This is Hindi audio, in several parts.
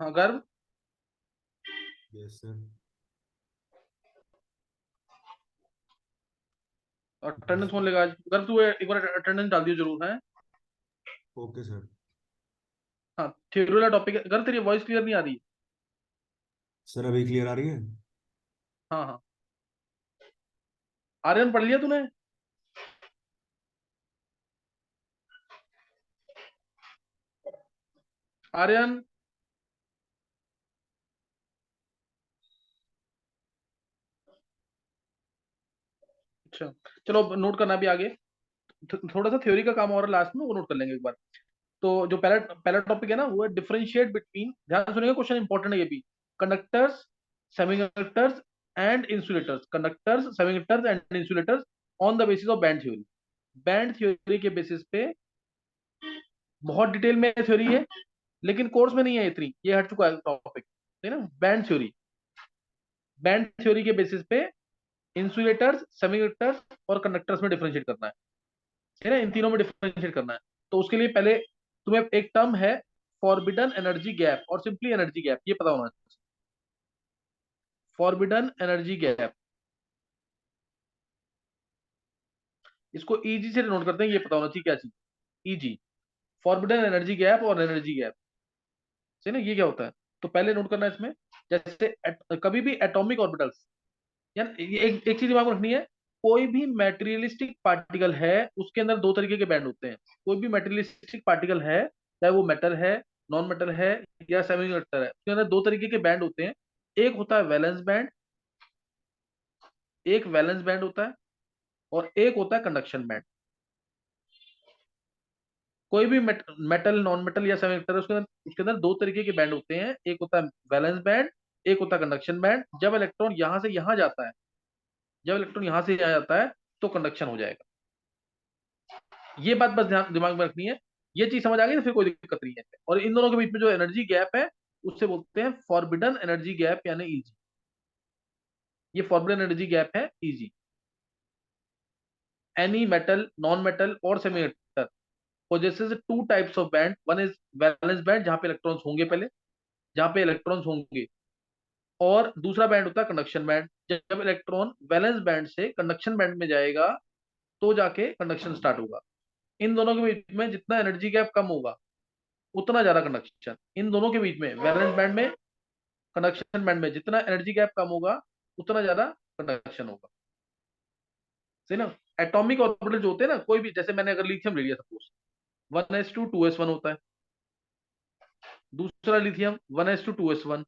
हाँ गर्व। Yes sir. अटेंडेंस कौन लेगा आज? गर्व तू एक बार अटेंडेंस डाल दियो जरूर है। Okay sir. हाँ थ्योरी वाला टॉपिक है। गर्व तेरी वॉइस क्लियर नहीं आ रही है। सर अभी क्लियर आ रही है? हाँ हाँ। आर्यन पढ़ लिया तूने? आर्यन। अच्छा चलो अब नोट करना भी आगे। थोड़ा सा थ्योरी का काम और लास्ट में वो नोट कर लेंगे एक बार। तो जो पहला पहला टॉपिक है ना वो है डिफरेंशिएट बिटवीन, ध्यान सुनिएगा क्वेश्चन इंपॉर्टेंट है ये भी। Conductors, semiconductors and insulators, conductors semiconductors and insulators on the basis of band theory. Band theory के बेसिस पे बहुत डिटेल में थ्योरी है, लेकिन कोर्स में नहीं है इतनी, ये हट चुका है टॉपिक, है ना। बैंड थ्योरी, बैंड थ्योरी के बेसिस पे इंसुलेटर्स, सेमीकंडक्टर्स और कंडक्टर्स में डिफरेंशिएट करना है ना, इन तीनों में डिफरेंशिएट करना है। तो उसके लिए पहले तुम्हें एक टर्म है फॉरबिडन एनर्जी गैप और सिंपली एनर्जी गैप, ये पता होना चाहिए। फॉरबिडन एनर्जी गैप, इसको ईजी से नोट करते हैं, ये पता होना चाहिए क्या चीज। ईजी, फॉरबिडन एनर्जी गैप और एनर्जी गैप, सही ना, ये क्या होता है। तो पहले नोट करना है इसमें, जैसे कभी भी एटॉमिक ऑर्बिटल्स, यार ये एक चीज दिमाग में रखनी है। कोई भी मेटेरियलिस्टिक पार्टिकल है उसके अंदर दो तरीके के बैंड होते हैं। कोई भी मेटेरियलिस्टिक पार्टिकल है, चाहे वो मेटल है, नॉन मेटल है या सेमीकंडक्टर है, उसके अंदर दो तरीके के बैंड होते हैं। एक होता है वैलेंस बैंड, एक वैलेंस बैंड होता है, और एक होता है कंडक्शन बैंड। कोई भी मेटल, नॉन मेटल या सेमीकंडक्टर, उसके अंदर दो तरीके के बैंड होते हैं। एक होता है वैलेंस बैंड, एक होता है कंडक्शन बैंड। जब इलेक्ट्रॉन यहां से यहां जाता है, जब इलेक्ट्रॉन यहां से यहां जाता है तो कंडक्शन हो जाएगा। ये बात बस ध्यान दिमाग में रखनी है। ये चीज समझ आ गई तो फिर कोई दिक्कत नहीं है। और इन दोनों के बीच में जो एनर्जी गैप है उससे बोलते हैं फॉरबिडन एनर्जी गैप यानी ईजी। ये फॉरबिडन एनर्जी गैप है, E g. Any metal, non metal और semiconductor possesses two types of band. One is valence band जहां पे इलेक्ट्रॉन्स होंगे पहले, जहां पे इलेक्ट्रॉन्स होंगे, और दूसरा बैंड होता है कंडक्शन बैंड। जब इलेक्ट्रॉन वैलेंस बैंड से कंडक्शन बैंड में जाएगा तो जाके कंडक्शन स्टार्ट होगा। इन दोनों के बीच में जितना एनर्जी गैप कम होगा उतना ज्यादा कंडक्शन। इन दोनों के बीच में वैलेंस बैंड में, कंडक्शन बैंड में जितना एनर्जी गैप कम होगा उतना ज्यादा कंडक्शन होगा, सही ना। एटॉमिक ऑर्बिटल जो होते हैं ना, कोई भी, जैसे मैंने अगर लिथियम ले लिया सपोज, 1s2 2s1 होता है। दूसरा लिथियम 1s2 2s1।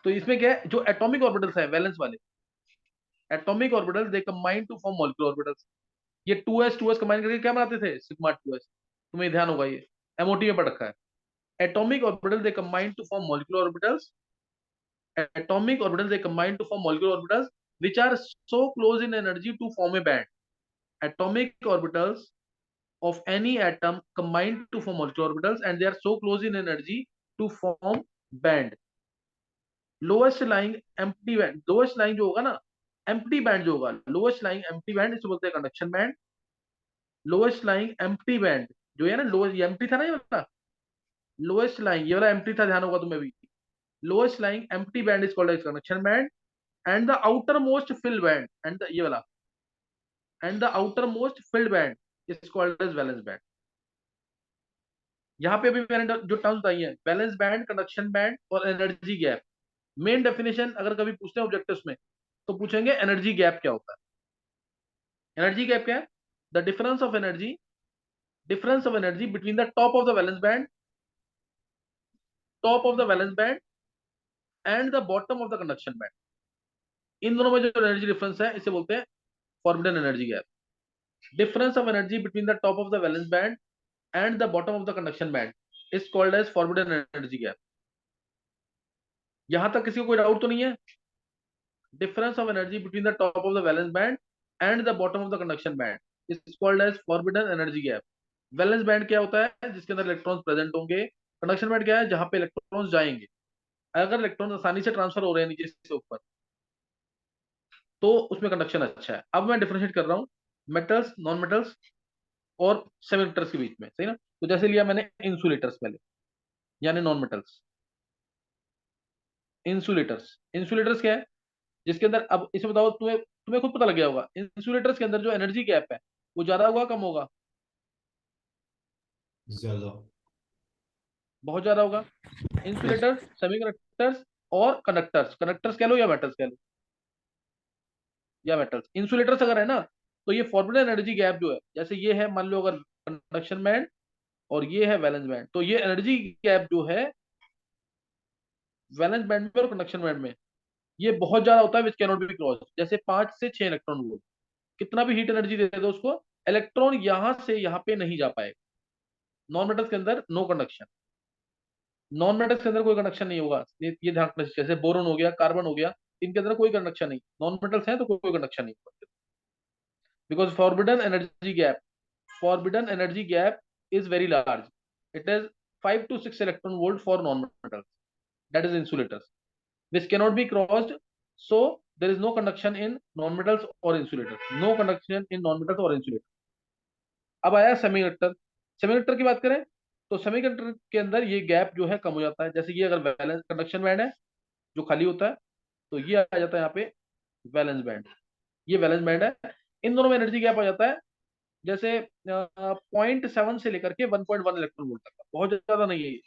तो इसमें क्या है, जो एटॉमिक ऑर्बिटल्स है वैलेंस वाले atomic orbitals, they combine to form molecular orbitals. ये 2s 2s कंबाइन करके क्या बनाते थे, सिग्मा 2s। तुम्हें ध्यान होगा, ये एमओटी में पढ़ रखा है। Atomic orbital they combine to form molecular orbitals. Atomic orbitals they combine to form molecular orbitals which are so close in energy to form a band. Atomic orbitals of any atom combine to form molecular orbitals and they are so close in energy to form band. Lowest lying empty band, lowest lying जो होगा ना empty band जो होगा, lowest lying empty band इसे बोलते हैं conduction band. Lowest lying empty band जो है ना, lowest ये empty था ना, ये वाला lowest lying, ये वाला empty था, ध्यान होगा तुम्हें भी। Lowest lying empty band is called as conduction band and the outermost filled band and the ये वाला and the outermost filled band is called as valence band. यहाँ पे भी मैंने जो टर्म्स बताई हैं, वैलेंस बैंड, कंडक्शन बैंड और एनर्जी गैप। मेन डेफिनेशन अगर कभी पूछते हैं ऑब्जेक्टिव्स में तो पूछेंगे एनर्जी गैप क्या होता है। एनर्जी गैप क्या है? The difference of energy between the top of the valence band and the bottom of the conduction band. इन दोनों में जो एनर्जी डिफरेंस है इसे बोलते हैं forbidden energy gap. Difference of energy between the top of the valence band and the bottom of the conduction band is called as forbidden energy gap. यहां तक किसी को कोई डाउट तो नहीं है? Difference of energy between the top of the valence band and the bottom of the conduction band is called as forbidden energy gap. Valence band क्या होता है? जिसके अंदर इलेक्ट्रॉन्स प्रेजेंट होंगे। कंडक्शन बैंड क्या है? जहां पे इलेक्ट्रॉन्स जाएंगे। अगर इलेक्ट्रॉन आसानी से ट्रांसफर हो रहे हैं नीचे से ऊपर तो उसमें कंडक्शन अच्छा है। अब मैं डिफरेंशिएट कर रहा हूँ मेटल्स, नॉन मेटल्स और सेमीकंडक्टर्स के बीच में, सही ना। तो जैसे लिया मैंने इंसुलेटर्स पहले। यानी नॉन मेटल्स। इंसुलेटर्स, इंसुलेटर्स क्या है, जिसके अंदर, अब इसे बताओ, तुम्हें तुम्हें खुद पता लग गया होगा, इंसुलेटर्स के अंदर जो एनर्जी गैप है वो ज्यादा होगा कम होगा? ज्यादा। बहुत ज्यादा होगा। इंसुलेटर्स, सेमीकंडक्टर्स और कंडक्टर्स, कंडक्टर्स कह लो या मेटल्स कह लो, या मेटल्स, इंसुलेटर्स अगर है ना, तो ये फॉरबिडन एनर्जी गैप जो है, जैसे ये है मान लो अगर कंडक्शन बैंड और ये है वैलेंस बैंड, तो ये एनर्जी गैप जो है वैलेंस बैंड में और कंडक्शन बैंड में, ये बहुत ज्यादा होता है, विच कैनॉट बी क्रॉस। जैसे 5 से 6 इलेक्ट्रॉन वोल्ट, कितना भी हीट एनर्जी दे दो उसको, इलेक्ट्रॉन यहां से यहां पे नहीं जा पाएगा। नॉन मेटल्स के अंदर नो कंडक्शन, नॉन मेटल्स के अंदर कोई कंडक्शन नहीं होगा, ये ध्यान रखना चाहिए। जैसे बोरोन हो गया, कार्बन हो गया, इनके अंदर कोई कंडक्शन नहीं, नॉन मेटल्स हैं तो कोई कंडक्शन नहीं, because forbidden energy gap is very large. It is 5 to 6 electron volt for non-metals, that is insulators, which cannot be crossed. So there is no conduction in non-metals or insulators, no conduction in non-metals or insulators. अब आया सेमीकंडक्टर। सेमीकंडक्टर की बात करें तो सेमीकंडक्टर के अंदर ये गैप जो है कम हो जाता है। जैसे ये अगर वैलेंस कंडक्शन बैंड है जो खाली होता है, तो ये आ जाता है यहाँ पे वैलेंस बैंड, ये वैलेंस बैंड है। इन दोनों में एनर्जी गैप आ जाता है जैसे 0.7 से लेकर के 1.1 इलेक्ट्रॉन वोल्ट तक का, बहुत ज्यादा नहीं है ये,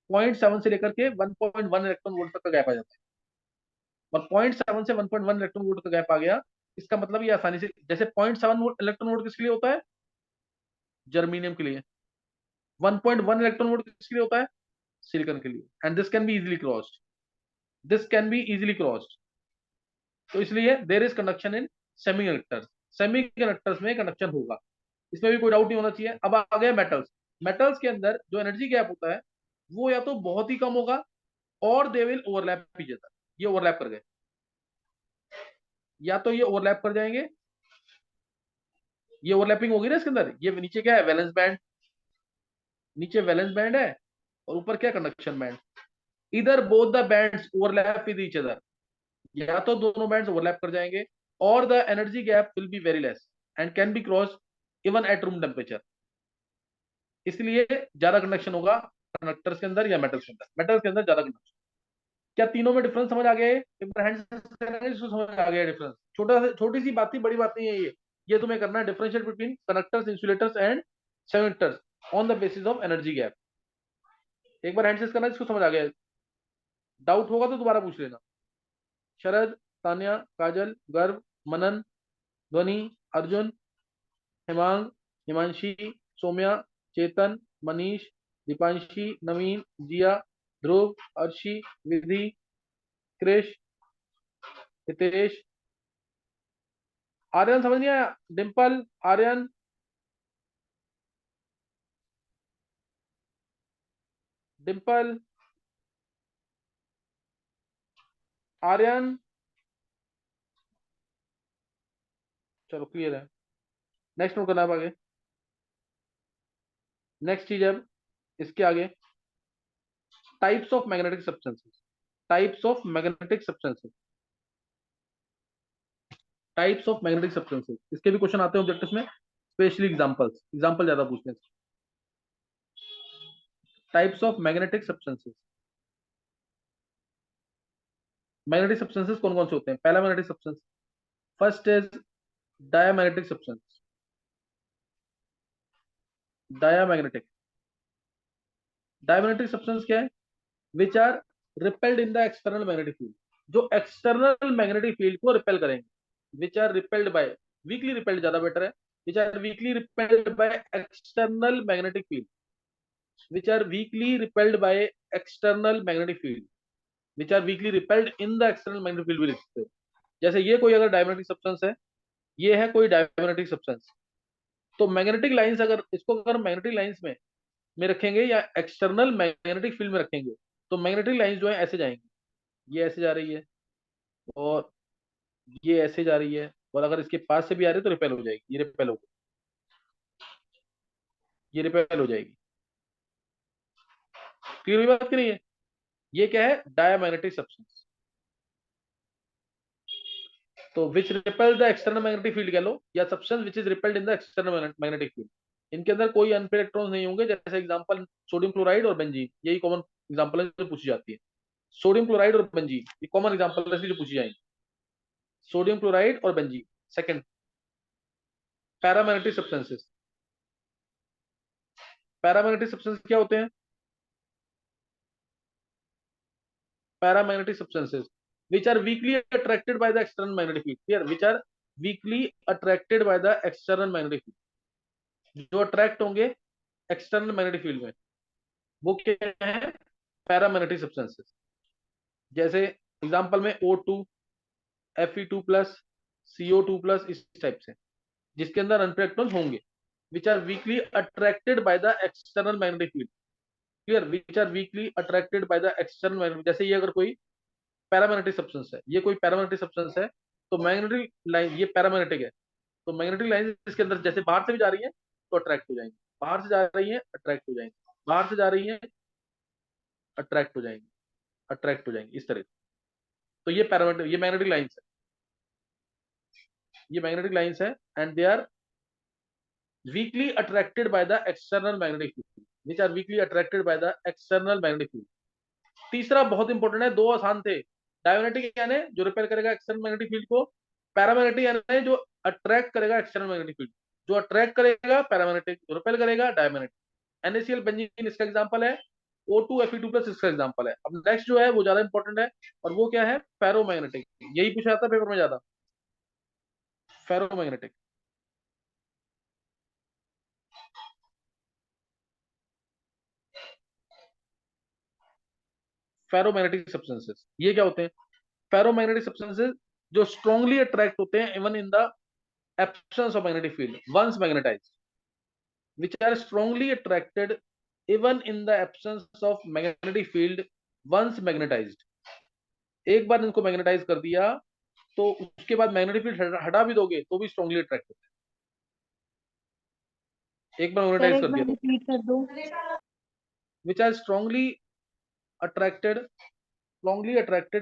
0.7 से लेकर के 1.1 इलेक्ट्रॉन वोल्ट तक का गैप आ जाता है। और 0.7 से 1.1 इलेक्ट्रॉन वोल्ट का गैप आ गया, इसका मतलब ये आसानी से, जैसे 0.7 इलेक्ट्रॉन वोल्ट किसके लिए होता है? जर्मीनियम के लिए। 1.1 इलेक्ट्रॉन वोल्ट किसके लिए होता है? सिलिकॉन के लिए। And this can be easily crossed, this can be easily crossed. तो इसलिए there is conduction in semi conductors, semi conductors में कंडक्शन होगा, इसमें भी कोई डाउट नहीं होना चाहिए। अब आ गया मेटल्स। मेटल्स के अंदर जो एनर्जी गैप होता है वो या तो बहुत ही कम होगा और they will overlap each other, ये ओवरलैप कर गए, या तो ये ओवरलैप कर जाएंगे, ये ओवरलैपिंग होगी ना इसके अंदर। ये नीचे क्या है? वैलेंस बैंड, नीचे वैलेंस बैंड है और ऊपर क्या? Conduction band. इधर both the bands overlap with each other, या तो दोनों बैंड्स ओवरलैप कर जाएंगे, और the energy gap will be very less and can be cross even at room temperature. इसलिए ज्यादा कंडक्शन होगा कंडक्टर्स के अंदर या मेटल्स के अंदर, मेटल्स के अंदर ज्यादा कंडक्शन। क्या तीनों में डिफरेंस समझ आ गया है? एक बार हैंड करेंगे जिसको समझ आ गया डिफरेंस, छोटी सी बात थी, बड़ी बात नहीं है ये तुम्हें करना है, differentiate between conductors, insulators and semiconductors on the basis of energy gap. एक बार हैंड करना जिसको समझ आ गया, डाउट होगा तो दोबारा पूछ लेना। शरद, तान्या, काजल, गर्व, मनन, ध्वनि, अर्जुन, हेमांग, हिमांशी, सौम्या, चेतन, मनीष, दीपांशी, नवीन, जिया, ध्रुव, अर्शी, विधि, क्रिश, हितेश, आर्यन समझ नहीं आया? डिम्पल, आर्यन, डिम्पल, आर्यन, चलो क्लियर है। नेक्स्ट नोट करना है अब आगे। नेक्स्ट चीज है अब इसके आगे, types of magnetic substances, types of magnetic substances, types of magnetic substances, इसके भी क्वेश्चन आते हैं ऑब्जेक्टिव में, स्पेशली एग्जांपल्स, एग्जांपल ज्यादा पूछते हैं। Types of magnetic substances, magnetic substances कौन कौन से होते हैं? पहला magnetic substance, first is diamagnetic substance, diamagnetic, diamagnetic substance क्या है? Which are repelled in the external magnetic field, जो एक्सटर्नल मैग्नेटिक फील्ड को रिपेल करेंगे, which are repelled by, weakly repelled ज्यादा बेटर है, which are weakly repelled by external magnetic field, which are weakly repelled by external magnetic field, which are weakly repelled in the external magnetic field भी लिख सकते हो। जैसे ये कोई अगर डायमैग्नेटिक सब्सटेंस है, ये है कोई डायमैग्नेटिक सब्सटेंस, तो मैग्नेटिक लाइंस, अगर इसको अगर मैग्नेटिक लाइंस में रखेंगे या एक्सटर्नल मैग्नेटिक फील्ड में रखेंगे, तो मैग्नेटिक लाइंस जो है ऐसे जाएंगी, ये ऐसे जा रही है और ये ऐसे जा रही है, और अगर इसके पास से भी आ रही है तो रिपेल हो जाएगी, ये रिपेल हो, ये रिपेल हो जाएगी। क्लियर हुई बात की नहीं है? ये क्या है? Diamagnetic substance. तो which repel the external magnetic field कह लो, या substance which is repelled in the external magnetic field. इनके अंदर कोई अनपेड इलेक्ट्रॉन्स नहीं होंगे। जैसे एग्जांपल सोडियम क्लोराइड और बेंजीन, यही कॉमन एग्जांपल है जो पूछी जाती है। सोडियम क्लोराइड और बेंजीन ये कॉमन एग्जांपल है जो पूछी जाएंगे। सोडियम क्लोराइड और benzene. Second, paramagnetic substances. Paramagnetic substance क्या होते हैं? Paramagnetic substances which are weakly attracted by the external magnetic field, here which are weakly attracted by the external magnetic field, जो अट्रैक्ट होंगे एक्सटर्नल मैग्नेटिक फील्ड में, वो क्या है? Paramagnetic substances. जैसे एग्जांपल में O2, Fe2+, CO2+, इस टाइप से, जिसके अंदर अनपेड इलेक्ट्रॉन्स होंगे, which are weakly attracted by the external magnetic field, clear, which are weakly attracted by the external magnetic, जैसे ये अगर कोई पैरामैग्नेटिक सब्सटेंस है, ये कोई पैरामैग्नेटिक सब्सटेंस है, तो मैग्नेटिक लाइन ये पैरामैग्नेटिक है, तो मैग्नेटिक लाइन इसके अंदर जैसे बाहर से भी जा रही है तो अट्रैक्ट हो जाएंगी, बाहर से जा रही है अट्रैक्ट हो जाएंगी, बाहर से जा रही है अट्रैक्ट हो जाएंगी, अट्रैक्ट हो जाएंगी, इस तरह। तो ये पैरामैग्नेटिक, ये मैग्नेटिक लाइंस है, ये मैग्नेटिक लाइंस है, and they are weakly attracted by the external magnetic field, which are weakly attracted by the external magnetic field. तीसरा बहुत इंपॉर्टेंट है, दो आसान थे। डायोनेटिक यानी जो रिपेल करेगा एक्सटर्नल मैग्नेटिक फील्ड को, पैरामैग्नेटिक यानी जो अट्रैक्ट करेगा एक्सटर्नल मैग्नेटिक फील्ड, जो अट्रैक्ट करेगा पैरामैग्नेटिक, जो रिपेल करेगा डायमैग्नेटिक। NaCl बेंजीन इसका एग्जांपल है, O2 Fe2+ इसका एग्जांपल है। अब नेक्स्ट जो है वो ज्यादा इंपॉर्टेंट है, और वो क्या है? फेरोमैग्नेटिक। यही पूछा जाता है पेपर में ज्यादा, फेरोमैग्नेटिक। फेरोमैग्नेटिक सब्सटेंसेस ये क्या होते हैं? फेरोमैग्नेटिक सब्सटेंसेस जो स्ट्रांगली अट्रैक्ट होते हैं even in the absence of magnetic field once magnetized, which are strongly attracted even in the absence of magnetic field once magnetized। एक बार इनको मैग्नेटाइज कर दिया तो उसके बाद मैग्नेटिक फील्ड हटा भी दोगे तो भी स्ट्रांगली अट्रैक्ट होते हैं, एक बार सर मैग्नेटाइज एक कर बार दिया तो। रिपीट कर दो। which are strongly attracted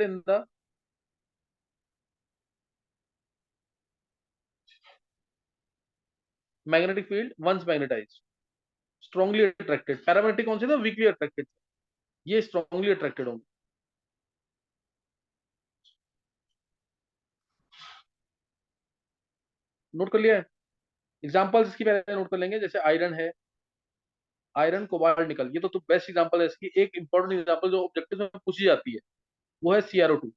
in the magnetic field once magnetized, strongly attracted। Paramagnetic कौन से थे? वीकली अट्रैक्टेड, ये स्ट्रांगली अट्रैक्टेड होंगे। नोट कर लिया है? एग्जांपल्स इसकी पहले नोट कर लेंगे, जैसे आयरन है, आयरन कोबाल्ट निकल, ये तो बेस्ट एग्जांपल है इसकी। एक इंपॉर्टेंट एग्जांपल जो ऑब्जेक्टिव में पूछी जाती है वो है CrO2।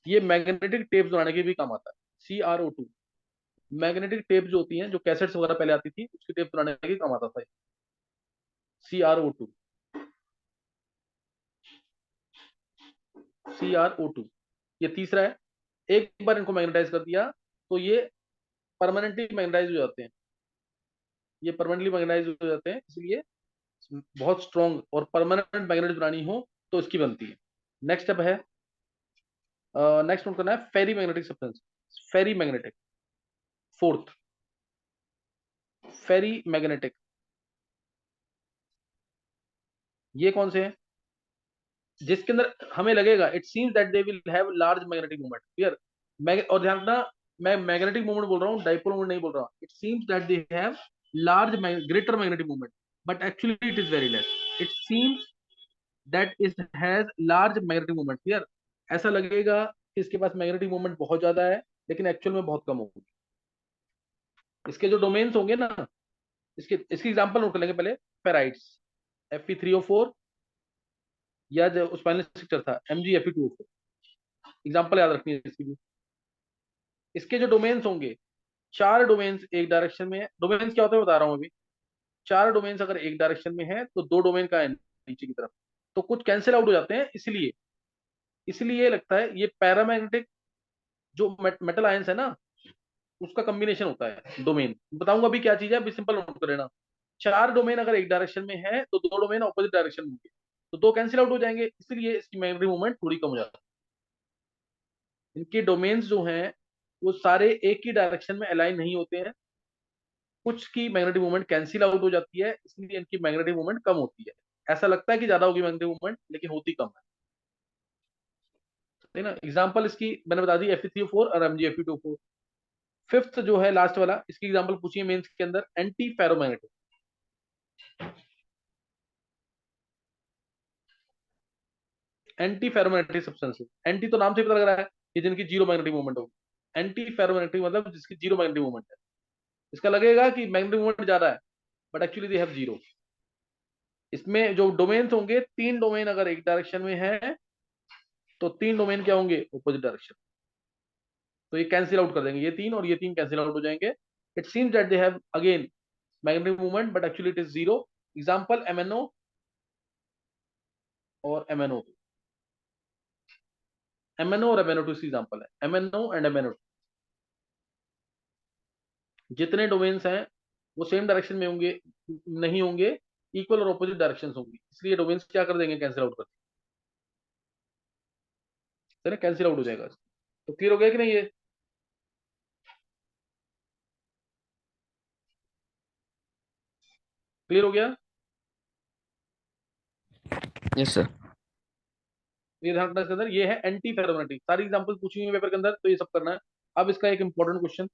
ये मैग्नेटिक टेप्स बनाने के भी काम आता है। CrO2 मैग्नेटिक टेप जो होती हैं, जो कैसेट्स वगैरह पहले आती थी, उसकी टेप बनाने के काम आता था। CrO2, CrO2 ये तीसरा है। एक बार इनको मैग्नेटाइज कर दिया तो ये परमानेंटली मैग्नेटाइज हो जाते हैं, ये परमानेंटली मैग्नेटाइज हो जाते हैं, इसलिए बहुत स्ट्रॉन्ग और परमानेंट मैग्नेट बनानी हो तो इसकी बनती है। नेक्स्ट अब है, नेक्स्ट नोट करना है फेरी मैग्नेटिक सब्सटेंस, फेरी मैग्नेटिक। फोर्थ, फेरी मैग्नेटिक, ये कौन से हैं? जिसके अंदर हमें लगेगा it seems that they will have large magnetic moment, clear. और ध्यान रखना, मैं मैग्नेटिक मोमेंट बोल रहा हूँ, डाइपोल मोमेंट नहीं बोल रहा। It seems that they have large greater magnetic moment, but actually it is very less. It seems that it has large magnetic moment, clear. ऐसा लगेगा कि इसके पास मैग्नेटिक मोमेंट बहुत ज्यादा है, लेकिन एक्चुअल में बहुत कम होगी। इसके जो डोमेन्स होंगे ना, इसकी एग्जांपल नोट कर लेंगे पहले। फेराइट्स Fe3O4, या जो उस फाइनल स्ट्रक्चर था MgFe2O4, एग्जांपल याद रखनी है इसकी भी। इसके जो डोमेन्स होंगे, चार डोमेन्स एक डायरेक्शन में है। डोमेन्स क्या होते हैं बता रहा हूं अभी। चार डोमेन्स अगर एक डायरेक्शन में है तो दो डोमेन का है नीचे की तरफ, तो कुछ कैंसिल आउट हो जाते हैं, इसलिए इसलिए लगता है ये पैरामैग्नेटिक जो मेटल आयंस है ना, उसका कॉम्बिनेशन होता है डोमेन। बताऊंगा अभी क्या चीज है, अभी सिंपल नोट कर लेना। चार डोमेन अगर एक डायरेक्शन में है तो दो डोमेन ऑपोजिट डायरेक्शन में होंगे, तो दो कैंसिल आउट हो जाएंगे, इसलिए इसकी मैग्नेटिक मूवमेंट थोड़ी कम हो जाती है। इनके डोमेन्स जो हैं वो सारे एक ही डायरेक्शन में अलाइन नहीं होते हैं, कुछ की मैग्नेटिक मूवमेंट कैंसिल आउट हो जाती है, इसलिए इनकी मैग्नेटिक मूवमेंट कम होती है। ऐसा लगता है कि ज्यादा होगी मैग्नेटिक मूवमेंट, लेकिन होती कम है ना। एग्जांपल इसकी मैंने बता दी, Fe3O4 और MgFe2O4। फिफ्थ जो है लास्ट वाला, इसकी एग्जांपल पूछिए मेंस के अंदर, anti ferromagnetic. Anti ferromagnetic substances, anti तो नाम से पता लग रहा है कि जिनकी जीरो मैग्नेटिक मूवमेंट होगी। एंटी फेरोमैग्नेटिक मतलब जिसकी जीरो मैग्नेटिक मूवमेंट है। इसका लगेगा कि मैग्नेटिक मूवमेंट ज्यादा है, but actually they have zero. इसमें जो डोमेन्स होंगे, तीन डोमेन अगर एक डायरेक्शन में है तो तीन डोमेन क्या होंगे, ऑपोजिट डायरेक्शन। तो ये कैंसिल आउट कर देंगे, ये तीन और ये तीन कैंसिल आउट हो जाएंगे। It seems that they have again magnetic movement, but actually it is zero. Example MnO और MnO। MnO और MnO2 इसकी एग्जांपल है, MnO एंड MnO2। जितने डोमेन्स हैं वो सेम डायरेक्शन में होंगे नहीं होंगे, इक्वल और ऑपोजिट डायरेक्शन होंगी, इसलिए डोमेन्स क्या कर देंगे, कैंसिल आउट कर देंगे, कैंसिल आउट हो जाएगा। तो क्लियर हो गया कि नहीं ये? क्लियर हो गया? Yes sir. ये ध्यान रखना इसके अंदर, ये है एंटी फेरोमैग्नेटिक। सारी एग्जांपल पूछी हुई है पेपर के अंदर, तो ये सब करना है। अब इसका एक इंपॉर्टेंट क्वेश्चन,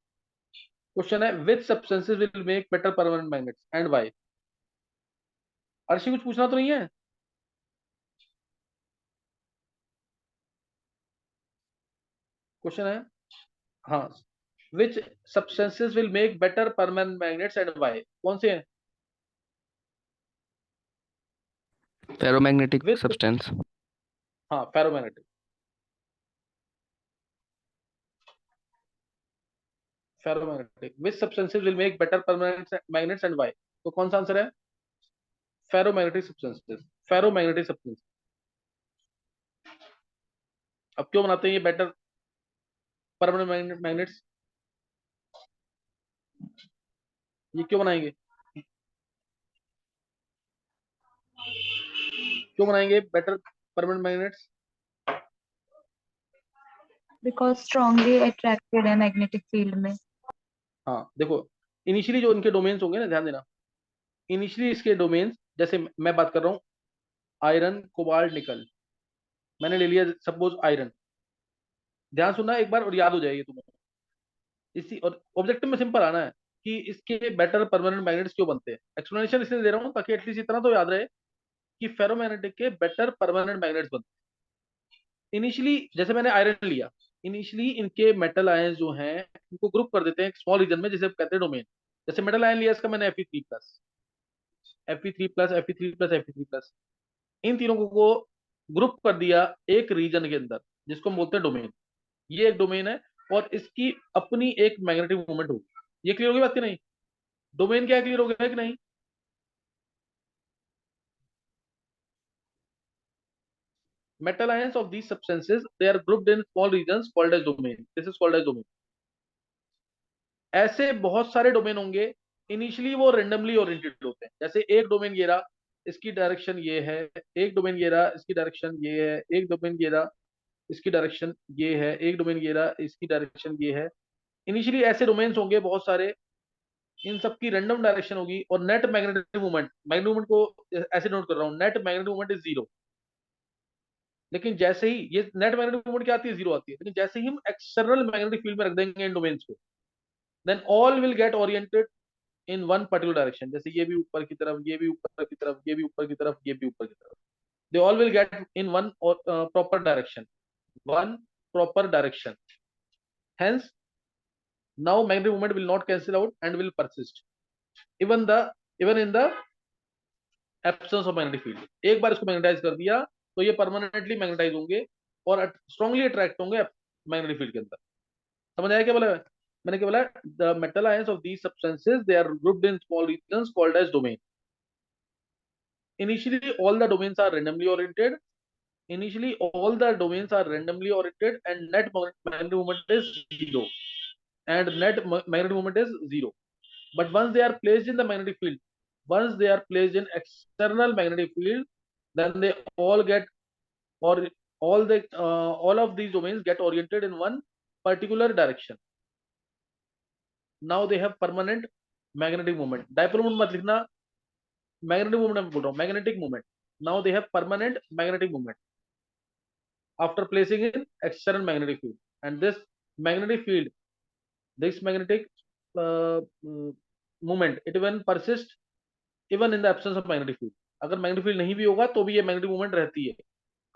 क्वेश्चन है which substances will make better permanent magnets and why. Arshi कुछ पूछना तो नहीं है? क्वेश्चन है, हाँ, which substances will make better permanent magnets and why, कौन से हैं? Ferromagnetic which, substance. हाँ ferromagnetic, ferromagnetic which substances will make better permanent magnets and why. तो कौन सा आंसर है? Ferromagnetic substances, ferromagnetic substance. अब क्यों बनाते हैं ये बेटर परमानेंट मैग्नेट्स, ये क्यों बनाएंगे, क्यों बनाएंगे better permanent magnets? Because strongly attracted है मैग्नेटिक फील्ड में। हाँ देखो, इनिशियली जो इनके डोमेन्स होंगे ना, ध्यान देना, इनिशियली इसके डोमेन्स, जैसे मैं बात कर रहा हूँ आयरन कोबाल्ट निकल, मैंने ले लिया सपोज आयरन। ध्यान सुनना एक बार और याद हो जाएगी तुम्हें। इसी और ऑब्जेक्टिव में सिंपल आना है कि इसके बेटर परमानेंट मैग्नेट्स क्यों बनते हैं। एक्सप्लेनेशन इसलिए दे रहा हूँ ताकि एटलीस्ट इतना तो याद रहे कि फेरोमैग्नेटिक के बेटर परमानेंट मैग्नेट्स बनते हैं। इनिशियली जैसे मैंने आयरन लिया, इनिशियली इनके मेटल आयंस जो हैं इनको ग्रुप कर देते हैं एक स्मॉल रीजन में, जिसे कहते हैं डोमेन। जैसे मेटल आयन लिया इसका मैंने Fe3+, Fe3+, Fe3+, Fe3+, इन तीनों को ग्रुप कर दिया एक रीजन के अंदर, जिसको हम बोलते हैं डोमेन। ये एक डोमेन है और इसकी अपनी एक मैग्नेटिक मूवमेंट होगी। ये क्लियर होगी बात कि नहीं? डोमेन क्या क्लियर हो गया है कि नहीं? Metal ions of these substances, they are grouped in small regions called as domain. This is called as domain. ऐसे बहुत सारे डोमेन होंगे, इनिशियली वो रेंडमली ओरिएंटेड होते हैं। जैसे एक डोमेन ये रहा, इसकी डायरेक्शन ये है, एक डोमेन ये रहा, इसकी डायरेक्शन ये है, एक डोमेन ये रहा, इसकी डायरेक्शन ये है, एक डोमेन ये रहा, इसकी डायरेक्शन ये है। इनिशियली ऐसे डोमेन्स होंगे बहुत सारे, इन सबकी रैंडम डायरेक्शन होगी। और net magnetic movement, magnetic movement को ऐसे नोट कर रहा हूँ, net magnetic movement is zero. लेकिन जैसे ही ये नेट मैग्नेटिक मूवमेंट क्या आती है, जीरो आती है। लेकिन जैसे ही हम एक्सटर्नल मैग्नेटिक फील्ड में रख देंगे इन डोमेन्स को, then all will get oriented in one particular direction. जैसे ये भी ऊपर की तरफ, ये भी ऊपर की तरफ, ये भी ऊपर की तरफ, ये भी ऊपर की तरफ, they all will get in one proper direction, one proper direction. Hence, now magnetic moment will not cancel out and will persist even in the absence of magnetic field. एक बार इसको मैग्नेटाइज कर दिया तो ये परमानेंटली मैग्नेटाइज होंगे और स्ट्रांगली अट्रैक्ट होंगे मैग्नेटिक फील्ड के अंदर। समझ आया क्या बोला मैंने? क्या बोला? The metal ions of these substances, they are grouped in small regions called as domain. Initially all the domains are randomly oriented. Initially all the domains are randomly oriented and net magnetic moment is zero, and net magnetic moment is zero. But once they are placed in the magnetic field, once they are placed in external magnetic field, then they all get, or all of these domains get oriented in one particular direction. Now they have permanent magnetic moment. Dipole moment मत लिखना, magnetic moment मैं बोल रहा हूँ, magnetic moment. Now they have permanent magnetic moment after placing in external magnetic field. And this magnetic field, this magnetic uh, moment, it will persist even in the absence of magnetic field. अगर मैग्नेटिक फील्ड नहीं भी होगा तो भी ये मैग्नेटिक मूवमेंट रहती है।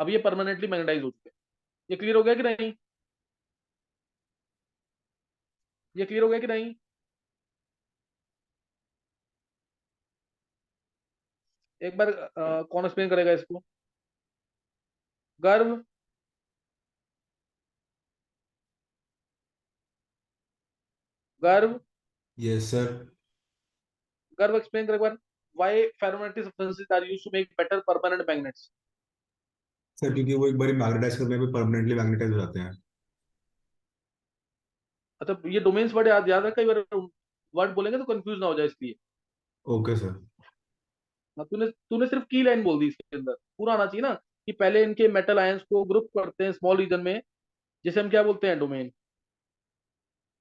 अब ये परमानेंटली मैग्नेटाइज हो चुके हैं। ये क्लियर हो गया कि नहीं? ये क्लियर हो गया कि नहीं? एक बार कौन एक्सप्लेन करेगा इसको? गर्व, गर्व, यस सर। गर्व एक्सप्लेन कर एक बार। Why ferromagnetic substances are used to make better permanent magnets? Sir क्योंकि वो एक बार मैग्नेटाइज करने पे परमानेंटली मैग्नेटाइज हो जाते हैं। अच्छा, ये डोमेन्स वर्ड याद याद है, कई बार वर्ड बोलेंगे तो कंफ्यूज ना हो जाए इसलिए। Okay sir. हाँ, तूने तूने सिर्फ की लाइन बोल दी, इसके अंदर पूरा आना चाहिए ना कि पहले इनके मेटल आयंस को ग्रुप करते हैं स्मॉल रीजन में, जिसे हम क्या बोलते हैं? डोमेन।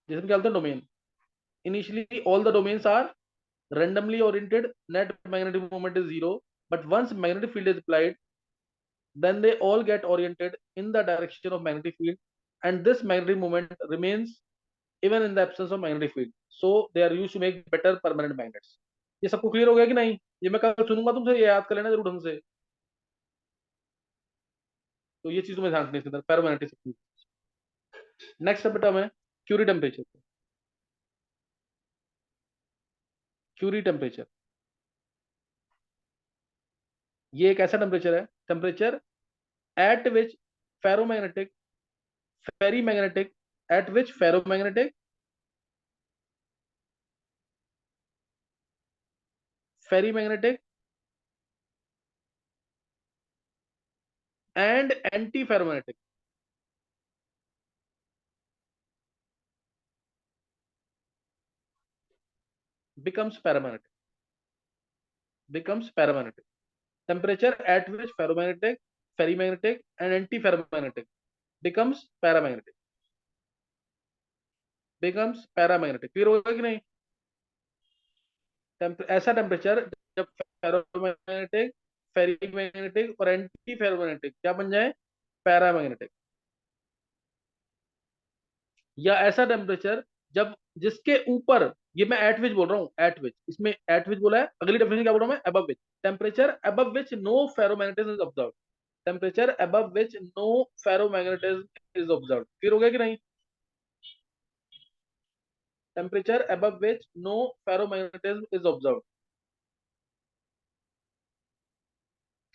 जिसे हम क्या बोलते हैं? Domain. Initially all the domains are randomly oriented, net magnetic moment is zero, but once magnetic field is applied, then they all get oriented in the direction of magnetic field, and this magnetic moment remains even in the absence of magnetic field, so they are used to make better permanent magnets. ये सबको क्लियर हो गया कि नहीं? ये मैं कल सुनूंगा तुमसे, ये याद कर लेना जरूर ढंग से। तो ये चीज तुम्हें ध्यान रखनी है इसके अंदर, पैरामैग्नेटिक। नेक्स्ट टर्म है क्यूरी टेम्परेचर। क्यूरी टेम्परेचर ये एक ऐसा टेम्परेचर है, temperature at which ferromagnetic ferrimagnetic at which ferromagnetic ferrimagnetic and antiferromagnetic becomes paramagnetic, becomes paramagnetic. Temperature at which ferromagnetic, ferrimagnetic and antiferromagnetic becomes paramagnetic, becomes paramagnetic. Clear होगा कि नहीं? ऐसा टेम्परेचर जब फेरोमैग्नेटिक, फेरीमैग्नेटिक और एंटी फेरोमैग्नेटिक क्या बन जाए? पैरामैग्नेटिक। या ऐसा टेम्परेचर जब जिसके ऊपर, ये मैं एट विच बोल रहा हूँ, एट विच, इसमें एट विच बोला है, अगली डेफिनेशन क्या बोल रहा हूँ मैं? Above which. Temperature above which no ferromagnetism is observed. Temperature above which no ferromagnetism is observed. Clear हो गया कि नहीं? Temperature above which no ferromagnetism is observed.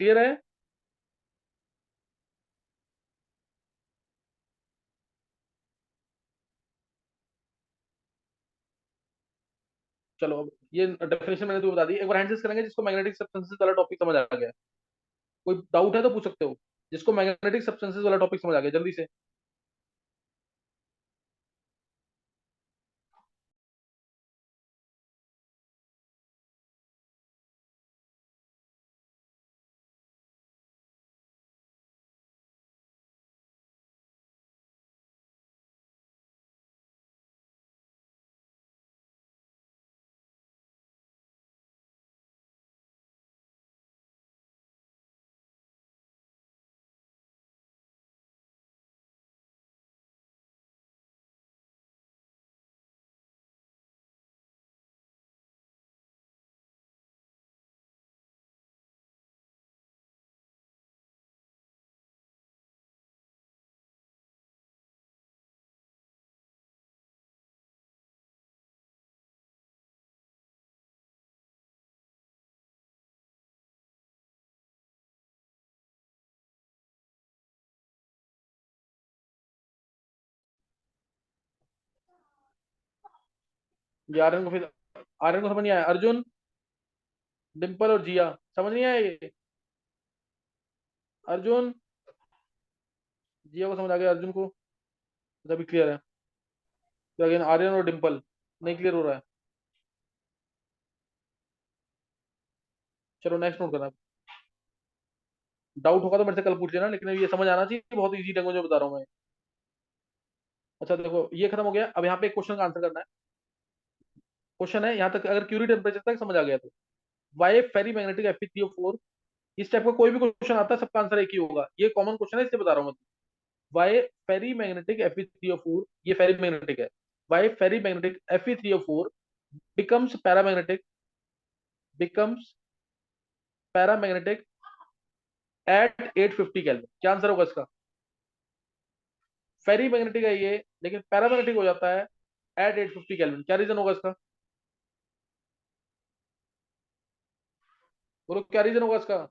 Clear है? चलो अब ये डेफिनेशन मैंने तो बता दी, एक बार हैंड करेंगे जिसको मैग्नेटिक सब्सटेंसेस वाला टॉपिक समझ आ गया। कोई डाउट है तो पूछ सकते हो, जिसको मैग्नेटिक सब्सटेंसेस वाला टॉपिक समझ आ गया जल्दी से। ये आर्यन को फिर, आर्यन को समझ नहीं आया? अर्जुन, डिंपल और जिया समझ नहीं आया ये? अर्जुन, जिया को समझ आ गया, अर्जुन को अभी क्लियर है। तो अगेन आर्यन और डिंपल नहीं क्लियर हो रहा है। चलो नेक्स्ट नोट करना, डाउट होगा तो मेरे से कल पूछ लेना, लेकिन ये समझ आना चाहिए, बहुत इजी लैंग्वेज में बता रहा हूँ मैं। अच्छा देखो ये खत्म हो गया, अब यहाँ पे एक क्वेश्चन का आंसर करना है। क्वेश्चन है यहाँ तक, अगर क्यूरी टेम्परेचर तक समझ आ गया तो वाई फेरी मैग्नेटिक Fe3O4, इस टाइप का कोई भी क्वेश्चन आता है सबका आंसर एक ही होगा, ये कॉमन क्वेश्चन है इसलिए बता रहा हूँ मैं। वाई फेरी मैग्नेटिक Fe3O4, ये फेरी मैग्नेटिक है, why ferrimagnetic Fe3O4 becomes paramagnetic becomes paramagnetic at 850 kelvin. क्या आंसर होगा इसका? फेरी मैग्नेटिक है ये, लेकिन पैरामैग्नेटिक हो जाता है एट 850 केल्विन। क्या रीजन होगा इसका? बोलो क्या रीजन होगा इसका?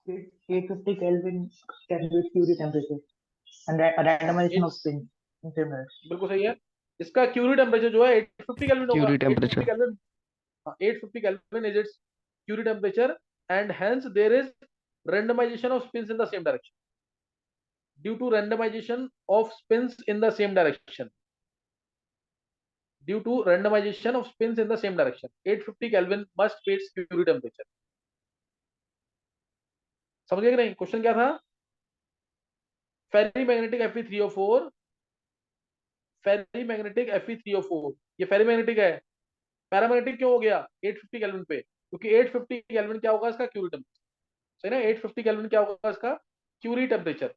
850 Kelvin can be Curie temperature and a randomization of spin in same direction. बिल्कुल सही है। इसका क्यूरी टेम्परेचर जो है 850 केल्विन होगा। Curie temperature. 850 kelvin, 850 kelvin is its Curie temperature and hence there is randomization of spins in the same direction. Due to randomization of spins in the same direction. Due to randomization of spins in the same direction, 850 Kelvin must be its Curie temperature. समझ गए कि नहीं? क्वेश्चन क्या था? फेरी मैग्नेटिक Fe3O4, फेरी मैग्नेटिक Fe3O4, ये फेरी मैग्नेटिक है। पैरामैग्नेटिक क्यों हो गया 850 केल्विन पे? क्योंकि 850 केल्विन क्या होगा इसका? Curie temperature. सही ना? 850 केल्विन क्या होगा इसका? Curie temperature.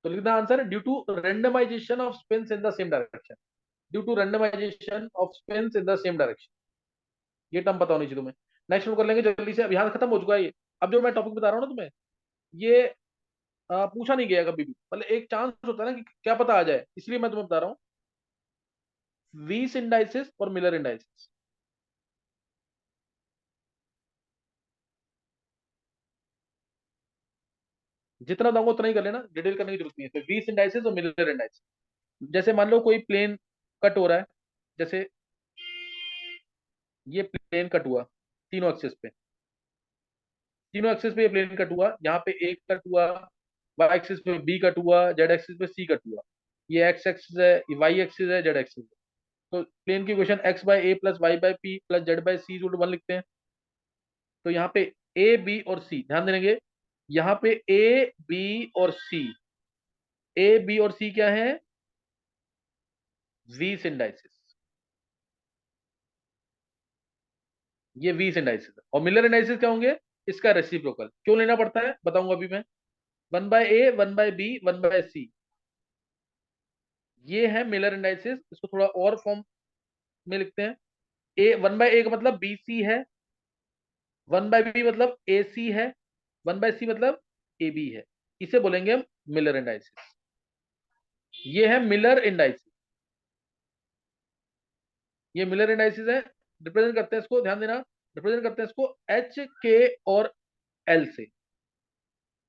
तो लिखना answer due to randomization of spins in the same direction. Due to randomization of spins in the same direction. ये टर्म पता होनी चाहिए तुम्हें। नेक्स्ट कर लेंगे जल्दी से, अब यहाँ खत्म हो चुका है ये। अब जो मैं टॉपिक बता रहा हूँ ना तुम्हें, ये पूछा नहीं गया कभी भी, मतलब एक चांस होता है ना कि क्या पता आ जाए, इसलिए मैं तुम्हें बता रहा हूँ। वीस इंडाइसिस और मिलर इंडाइसिस। जितना बताऊंगा उतना ही कर लेना, डिटेल करने की जरूरत नहीं है। तो वीस इंडाइसिस और मिलर इंडाइसिस। जैसे मान लो कोई प्लेन कट हो रहा है, जैसे ये प्लेन कट हुआ तीनों एक्सिस पे, तीनों एक्सिस पे ये प्लेन कट हुआ। यहाँ पे एक कट हुआ, वाई एक्सिस पे बी कट हुआ, जेड एक्सिस पे सी कट हुआ। ये एक्स एक्सिस है, ये वाई एक्सिस है, जेड एक्सिस है। तो प्लेन की equation X by A plus Y by P plus Z by C equal to 1 लिखते हैं। तो यहाँ पे ए बी और सी ध्यान देंगे, यहाँ पे ए बी और सी, ए बी और सी क्या है? वीस इंडाइसिस। ये वीस इंडाइसिस है। और मिलर इंडाइसिस क्या होंगे? इसका रेसिप्रोकल। क्यों लेना पड़ता है बताऊंगा अभी मैं। 1/a 1/b 1/c, ये है मिलर इंडाइसिस। इसको थोड़ा और फॉर्म में लिखते हैं। ए 1/a का मतलब बी सी है, 1/b मतलब ए सी है, 1/c मतलब ए बी है। इसे बोलेंगे हम मिलर इंडाइसिस। ये है मिलर इंडाइसिस, ये मिलर इंडाइसिस है। रिप्रेजेंट करते हैं इसको, ध्यान देना, रिप्रेजेंट करते हैं इसको एच के और एल से।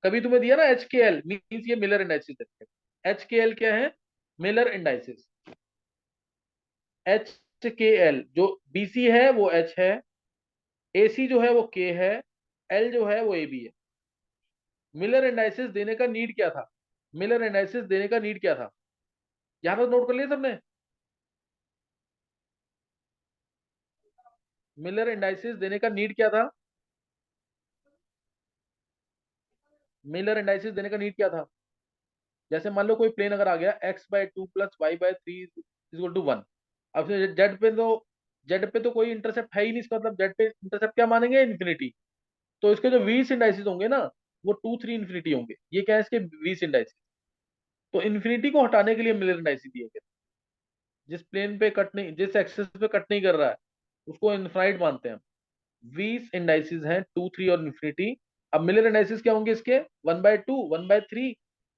कभी तुम्हें दिया ना एच के एल, मीन्स ये मिलर इंडाइसिस है। एच के एल क्या है? Miller indices. H K L, जो बीसी है वो एच है, एसी जो है वो के है, एल जो है वो ए बी है। मिलर इंडाइसिस देने का नीड क्या था? मिलर इंडाइसिस देने का नीड क्या था? यहां पर नोट कर लिया सबने? मिलर इंडाइसिस देने का नीड क्या था? मिलर इंडाइसिस देने का नीड क्या था? जैसे मान लो कोई प्लेन अगर आ गया x/2 plus y/3 equal to 1। अब जेड पे तो कोई इंटरसेप्ट है ही नहीं, इसका मतलब जेड पे इंटरसेप्ट क्या मानेंगे? इन्फिनिटी। तो इसके जो वीस इंडाइसिस होंगे ना, वो 2 3 इन्फिनिटी होंगे। ये क्या है इसके वीस इंडाइसिस। तो इन्फिनिटी को हटाने के लिए मिलर इंडाइसिस दिए गए। जिस प्लेन पे कट नहीं, जिस एक्सिस पे कट नहीं कर रहा है, उसको इनफाइनाइट मानते हैं। 20 इंडाइसिस हैं, 2 3 और इन्फिनिटी। अब मिलर इंडाइसिस क्या होंगे इसके? 1/2 1/3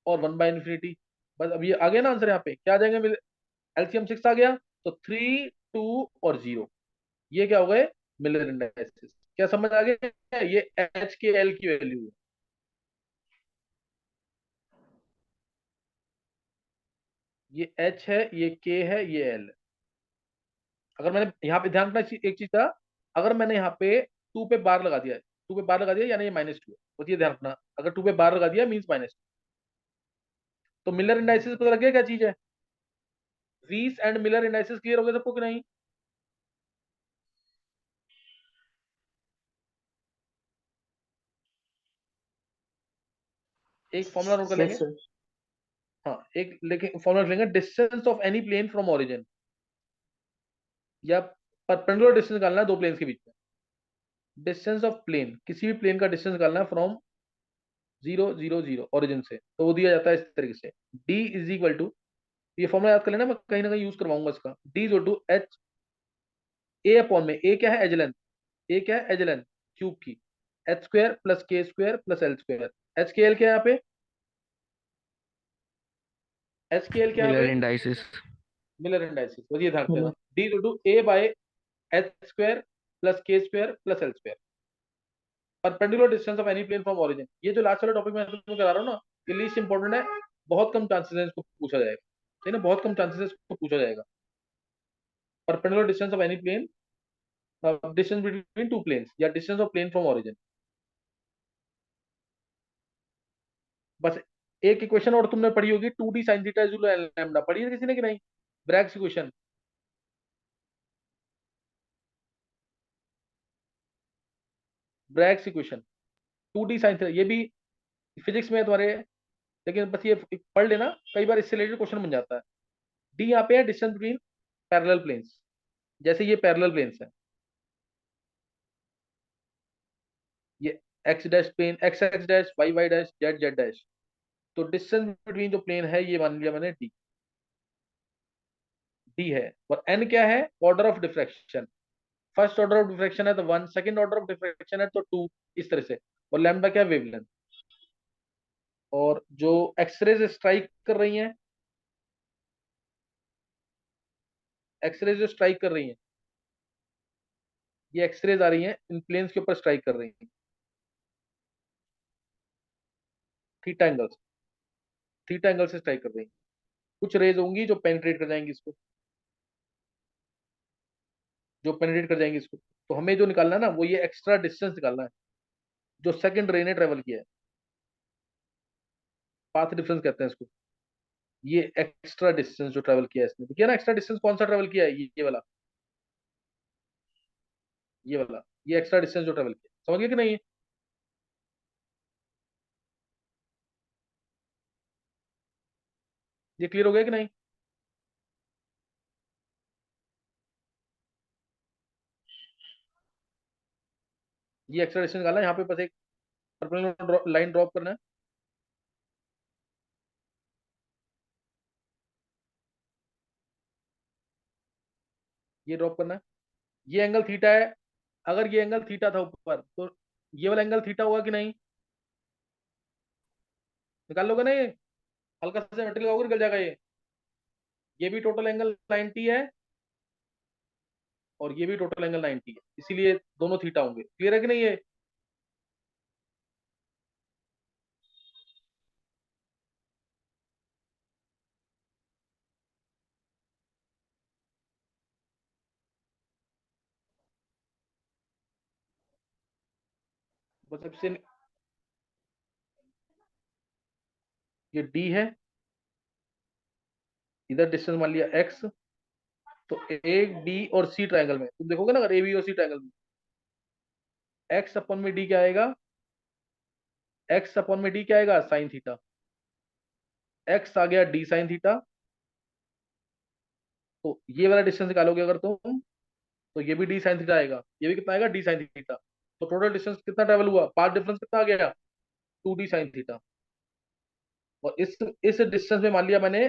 और 1/इन्फिनिटी। बस अब ये आ गया ना आंसर। यहाँ पे क्या आ जाएंगे? एलसीएम 6 आ गया, तो 3 2 और 0, ये क्या हो गए? Miller indices. क्या समझ आ गया? ये एच के एल की वैल्यू है। ये एच है, ये के है, ये एल है। अगर मैंने यहाँ पे ध्यान रखना एक चीज था, अगर मैंने यहाँ पे टू पे बार लगा दिया, टू पे बार लगा दिया यानी ये -2 है, बस ये ध्यान रखना। अगर टू पे बार लगा दिया मीन्स -2। तो मिलर इंडाइसिस पता लग गया क्या चीज है? वीस एंड मिलर इंडाइसिस क्लियर हो गया सबको कि नहीं? एक फॉर्मूला नोट कर लेंगे। Yes, sir. हाँ, एक लेकिन फॉर्मूला रख लेंगे, distance of any plane from origin, या परपेंडिकुलर डिस्टेंस निकालना है दो प्लेन्स के बीच में। डिस्टेंस ऑफ प्लेन, किसी भी प्लेन का डिस्टेंस निकालना है फ्रॉम 0 0 0 ओरिजिन से, तो वो दिया जाता है इस तरीके से। d इज इक्वल टू, ये फॉर्मूला याद कर लेना, मैं कहीं ना कहीं यूज करवाऊंगा इसका। d is equal to H A upon में, ए क्या है एज लेंथ, ए क्या है एज लेंथ क्यूब की, एच स्क्वायर प्लस के square plus L square. H K L क्या है यहाँ पे, एच के एल क्या है यहाँ मिलर पे, इंडाइसिस। मिलर इंडाइसिस, बस ये ध्यान रखना, Miller. D equal to a by h square plus के square plus L square, perpendicular distance of any plane from origin. ये जो लास्ट वाला टॉपिक मैं तुम्हें करा रहा हूँ ना, ये लीस्ट इंपॉर्टेंट है, बहुत कम चांसेस है इसको पूछा जाएगा, ठीक है ना, बहुत कम चांसेस है इसको पूछा जाएगा। Perpendicular distance of any plane, distance between two planes या distance of plane from origin. बस एक इक्वेशन और तुमने पढ़ी होगी, 2d sin theta is equal to lambda, पढ़ी है किसी ने कि नहीं, Bragg's equation, Bragg's equation 2d sin theta, ये भी फिजिक्स में है तुम्हारे, लेकिन बस ये पढ़ लेना, कई बार इससे रिलेटेड क्वेश्चन बन जाता है। डी यहाँ पे है डिस्टेंस बिटवीन पैरेलल प्लेन्स, जैसे ये पैरेलल प्लेन्स है, ये X dash plane, X X dash, Y Y dash, Z Z dash, तो डिस्टेंस बिटवीन जो प्लेन है ये मान लिया मैंने डी, डी है। और एन क्या है, order of diffraction, first order of diffraction है तो 1, सेकंड ऑर्डर ऑफ डिफ्रैक्शन है तो 2, इस तरह से। और लैम्डा क्या है, वेवलेंथ। और जो एक्सरेज स्ट्राइक कर रही हैं, एक्सरेज जो स्ट्राइक कर रही हैं, ये एक्सरेज आ रही हैं इन प्लेन्स के ऊपर स्ट्राइक कर रही हैं, थीटा एंगल, थीटा एंगल से स्ट्राइक कर रही हैं। कुछ रेज होंगी जो पेनिट्रेट कर जाएंगी इसको, जो पेनिट्रेट कर जाएंगी इसको, तो हमें जो निकालना है ना वो ये एक्स्ट्रा डिस्टेंस निकालना है जो सेकंड रे ने ट्रेवल किया है, पाथ डिफरेंस कहते हैं इसको। ये एक्स्ट्रा डिस्टेंस जो ट्रेवल किया है इसने, तो किया ना, एक्स्ट्रा डिस्टेंस कौन सा ट्रेवल किया है, ये वाला, ये वाला, ये एक्स्ट्रा डिस्टेंस जो ट्रेवल किया, समझ गए कि नहीं। ये क्लियर हो गया कि नहीं। ये एक्स्ट्रा डिस्टेंस निकालना है, यहाँ पे बस एक परपेंडिकुलर लाइन ड्रॉप करना है, ये ड्रॉप करना है, ये एंगल थीटा है। अगर ये एंगल थीटा था ऊपर, तो ये वाला एंगल थीटा होगा कि नहीं, निकाल लोगे ना ये, हल्का सा मेटेरियल लगाओगे निकल जाएगा ये भी टोटल एंगल 90 है और ये भी टोटल एंगल 90 है, इसीलिए दोनों थीटा होंगे। क्लियर है कि नहीं ये। बस अब से ये डी है, इधर डिस्टेंस मान लिया एक्स, तो ए बी और सी ट्रायंगल में तुम देखोगे ना, अगर ए बी और सी ट्रायंगल में एक्स अपॉन में डी क्या आएगा, एक्स अपॉन में डी क्या आएगा, साइन थीटा, एक्स आ गया डी साइन थीटा। तो ये वाला डिस्टेंस निकालोगे अगर तुम, तो ये भी डी साइन थीटा आएगा, ये भी कितना आएगा, डी साइन थीटा। तो टोटल डिस्टेंस कितना ट्रेवल हुआ, पाथ डिफरेंस कितना आ गया, 2d साइन थीटा। और इस डिस्टेंस में मान लिया मैंने